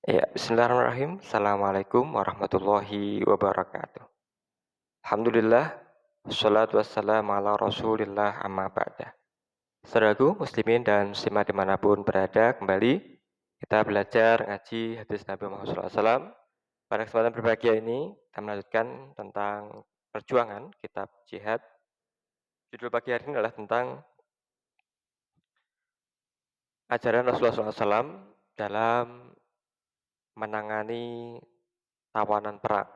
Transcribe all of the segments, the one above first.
Ya, bismillahirrahmanirrahim. Assalamualaikum warahmatullahi wabarakatuh. Alhamdulillah, wassalatu wassalamu ala rasulillah amma ba'da. Saudaraku, muslimin dan muslimah dimanapun berada, kembali kita belajar ngaji hadis Nabi Muhammad SAW. Pada kesempatan berbahagia ini, kita melanjutkan tentang perjuangan kitab jihad. Judul pagi hari ini adalah tentang ajaran Rasulullah SAW dalam menangani tawanan perang.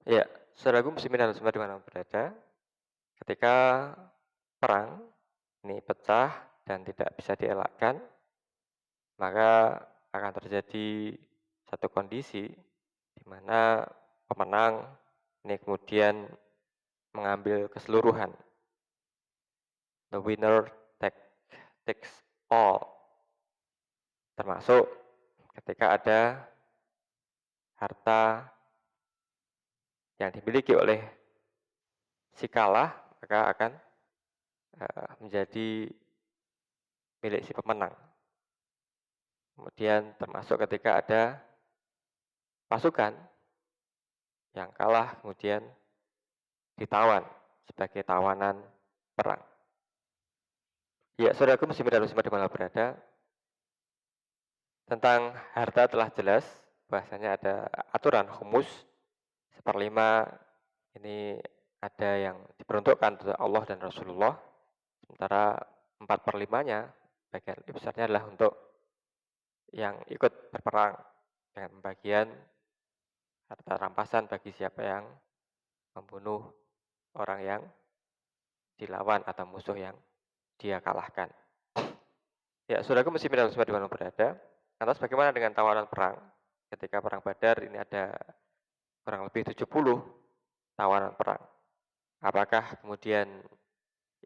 Ya, saudaraku muslimin dan muslimat dimanapun berada, ketika perang ini pecah dan tidak bisa dielakkan, maka akan terjadi satu kondisi di mana pemenang ini kemudian mengambil keseluruhan. The winner takes all. Termasuk ketika ada harta yang dimiliki oleh si kalah, maka akan menjadi milik si pemenang. Kemudian termasuk ketika ada pasukan yang kalah kemudian ditawan sebagai tawanan perang. Ya, saudaraku muslimin dan muslimat dimanapun berada, tentang harta telah jelas, bahasanya ada aturan khumus, 1/5 ini ada yang diperuntukkan untuk Allah dan Rasulullah, sementara 4/5-nya, bagian lebih besarnya adalah untuk yang ikut berperang dengan pembagian harta rampasan bagi siapa yang membunuh orang yang dilawan atau musuh yang dia kalahkan. Ya, saudaraku muslimin dan muslimat dimanapun berada, lantas bagaimana dengan tawanan perang? Ketika perang Badar ini ada kurang lebih 70 tawanan perang. Apakah kemudian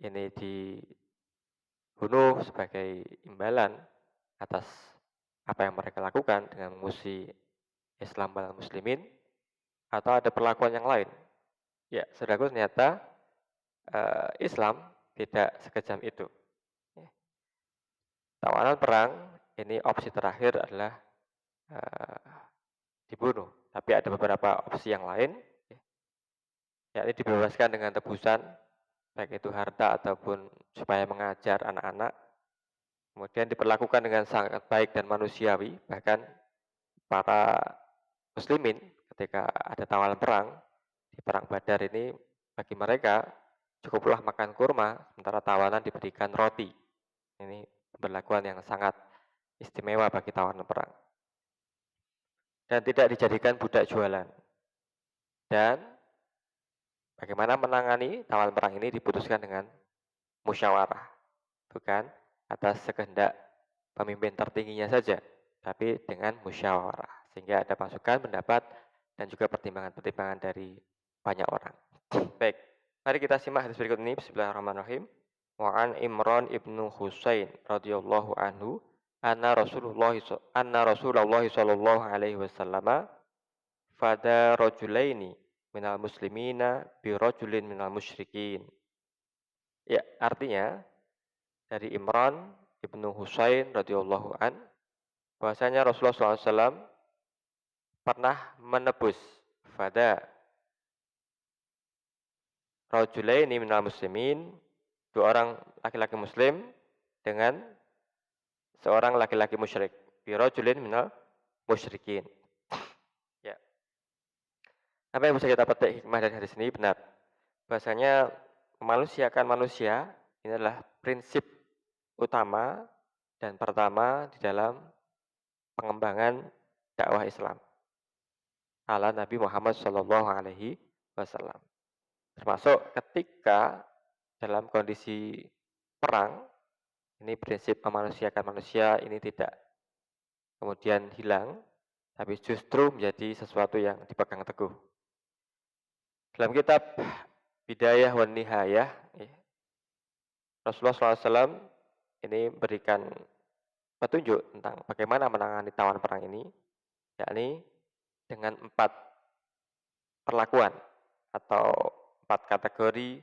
ini dibunuh sebagai imbalan atas apa yang mereka lakukan dengan memusuhi Islam dan muslimin, atau ada perlakuan yang lain? Ya, saudaraku, ternyata Islam tidak sekejam itu. Tawanan perang ini opsi terakhir adalah dibunuh. Tapi ada beberapa opsi yang lain, yakni dibebaskan dengan tebusan, baik itu harta ataupun supaya mengajar anak-anak. Kemudian diperlakukan dengan sangat baik dan manusiawi, bahkan para muslimin ketika ada tawanan perang, di perang Badar ini bagi mereka cukuplah makan kurma, sementara tawanan diberikan roti. Ini perlakuan yang sangat istimewa bagi tawanan perang. Dan tidak dijadikan budak jualan. Dan bagaimana menangani tawanan perang ini diputuskan dengan musyawarah, bukan atas sekehendak pemimpin tertingginya saja, tapi dengan musyawarah, sehingga ada masukan, pendapat, dan juga pertimbangan-pertimbangan dari banyak orang. Baik, mari kita simak hadis berikut ini. Bismillahirrahmanirrahim. Wa'an Imran ibnu Husain radhiyallahu anhu anna Rasulullah sallallahu alaihi wasallam fada rajulaini minal muslimina bi rajulin minal musyrikin. Ya, artinya dari Imran ibnu Husain radhiyallahu an, bahwasanya Rasulullah SAW pernah menebus fada rajulaini minal muslimin, dua orang laki-laki muslim dengan seorang laki-laki musyrik, bi rajulin minal musyrikin. Ya. Apa yang bisa kita petik hikmah dari hadis ini? Benar, bahasanya memanusiakan manusia ini adalah prinsip utama dan pertama di dalam pengembangan dakwah Islam ala Nabi Muhammad Shallallahu Alaihi Wasallam. Termasuk ketika dalam kondisi perang, ini prinsip memanusiakan manusia ini tidak kemudian hilang, tapi justru menjadi sesuatu yang dipegang teguh. Dalam kitab Bidayah wan Nihayah, Rasulullah SAW ini berikan petunjuk tentang bagaimana menangani tawanan perang ini, yakni dengan 4 perlakuan atau 4 kategori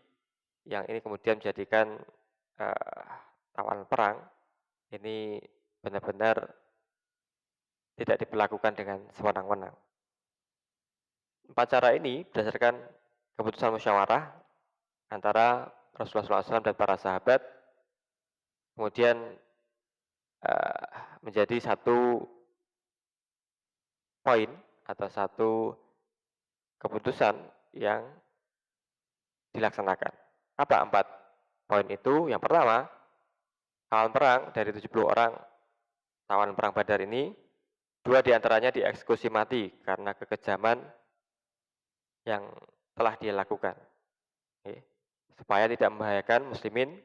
yang ini kemudian menjadikan tawanan perang ini benar-benar tidak diperlakukan dengan sewenang-wenang. 4 cara ini berdasarkan keputusan musyawarah antara Rasulullah SAW dan para sahabat, kemudian menjadi satu poin atau satu keputusan yang dilaksanakan. Apa 4 poin itu? Yang pertama, tawanan perang dari 70 orang tawanan perang Badar ini, 2 diantaranya dieksekusi mati karena kekejaman yang telah dia lakukan. Supaya tidak membahayakan muslimin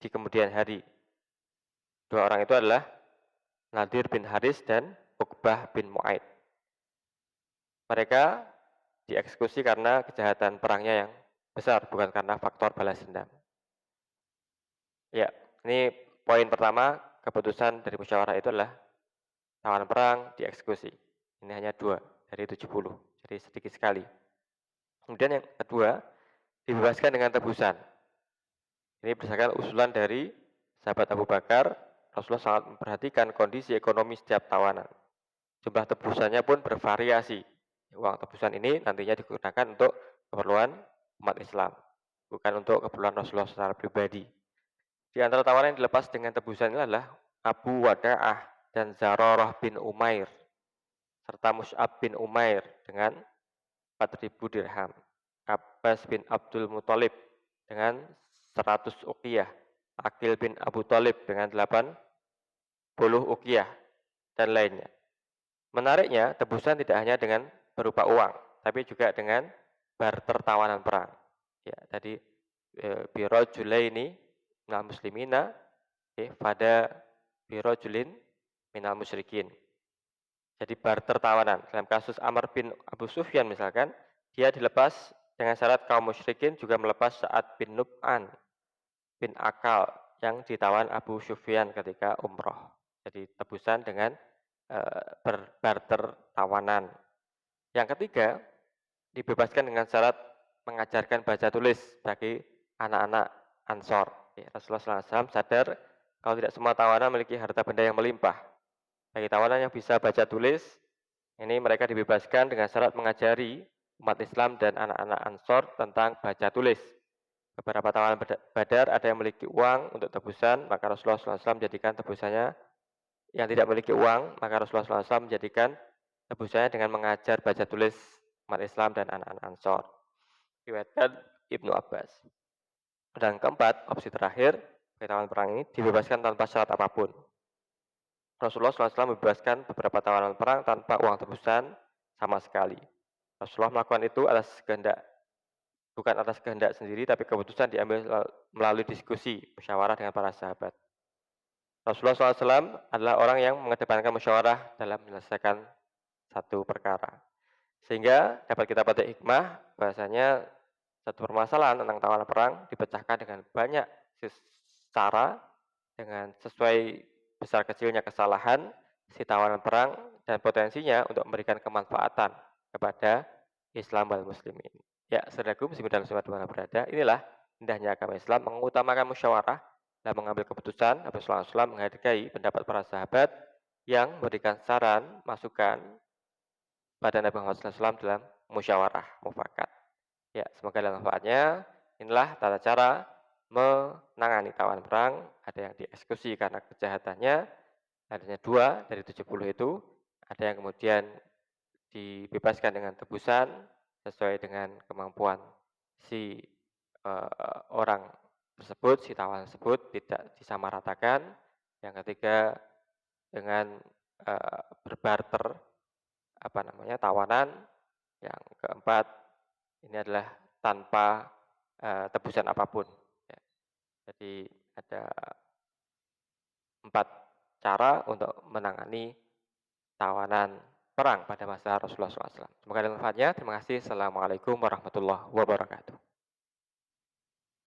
di kemudian hari. 2 orang itu adalah Nadir bin Haris dan Uqbah bin Mu'aid. Mereka dieksekusi karena kejahatan perangnya yang besar, bukan karena faktor balas dendam. Ya, ini poin pertama, keputusan dari musyawarah itu adalah tawanan perang dieksekusi. Ini hanya 2 dari 70, jadi sedikit sekali. Kemudian yang kedua, dibebaskan dengan tebusan. Ini berdasarkan usulan dari sahabat Abu Bakar. Rasulullah sangat memperhatikan kondisi ekonomi setiap tawanan. Jumlah tebusannya pun bervariasi. Uang tebusan ini nantinya digunakan untuk keperluan umat Islam, bukan untuk keperluan Rasulullah secara pribadi. Di antara tawanan yang dilepas dengan tebusan ini adalah Abu Wada'ah dan Zararah bin Umair, serta Mus'ab bin Umair dengan 4.000 dirham. Abbas bin Abdul Muthalib dengan 100 uqiyah. Aqil bin Abu Thalib dengan 80 uqiyah, dan lainnya. Menariknya, tebusan tidak hanya dengan berupa uang, tapi juga dengan barter tawanan perang. Ya, tadi birojulaini minal muslimina pada birojulin minal musyrikin. Jadi barter tawanan. Dalam kasus Amr bin Abu Sufyan misalkan, dia dilepas dengan syarat kaum musyrikin juga melepas Sa'ad bin Nub'an bin Akal yang ditawan Abu Sufyan ketika umroh. Jadi tebusan dengan berbarter tawanan. Yang ketiga, dibebaskan dengan syarat mengajarkan baca tulis bagi anak-anak Ansor. Rasulullah SAW sadar kalau tidak semua tawanan memiliki harta benda yang melimpah. Bagi tawanan yang bisa baca tulis, ini mereka dibebaskan dengan syarat mengajari umat Islam dan anak-anak Ansor tentang baca tulis. Beberapa tawanan Badar ada yang memiliki uang untuk tebusan, maka Rasulullah SAW menjadikan tebusannya. Yang tidak memiliki uang, maka Rasulullah SAW menjadikan tebusannya dengan mengajar baca tulis umat Islam dan anak-anak Ansor. Riwayatkan Ibnu Abbas. Dan keempat, opsi terakhir, tawanan perang ini dibebaskan tanpa syarat apapun. Rasulullah SAW membebaskan beberapa tawanan perang tanpa uang tebusan sama sekali. Rasulullah melakukan itu bukan atas kehendak sendiri, tapi keputusan diambil melalui diskusi, musyawarah dengan para sahabat. Rasulullah SAW adalah orang yang mengedepankan musyawarah dalam menyelesaikan satu perkara. Sehingga dapat kita petik hikmah bahasanya satu permasalahan tentang tawanan perang dipecahkan dengan banyak cara dengan sesuai besar kecilnya kesalahan si tawanan perang dan potensinya untuk memberikan kemanfaatan kepada Islam wal muslimin. Ya, saudaraku muslimin dan muslimat dimana berada, inilah indahnya agama Islam mengutamakan musyawarah dan mengambil keputusan. Rasulullah SAW menghargai pendapat para sahabat yang memberikan saran, masukan pada Nabi Muhammad SAW dalam musyawarah mufakat. Ya, semoga ada manfaatnya. Inilah tata cara menangani tawanan perang. Ada yang dieksekusi karena kejahatannya, adanya 2 dari 70 itu. Ada yang kemudian dibebaskan dengan tebusan sesuai dengan kemampuan si orang tersebut, si tawanan tersebut tidak disamaratakan. Yang ketiga dengan berbarter tawanan. Yang keempat ini adalah tanpa tebusan apapun. Ya. Jadi ada 4 cara untuk menangani tawanan perang pada masa Rasulullah SAW. Semoga ada manfaatnya. Terima kasih. Assalamualaikum warahmatullahi wabarakatuh.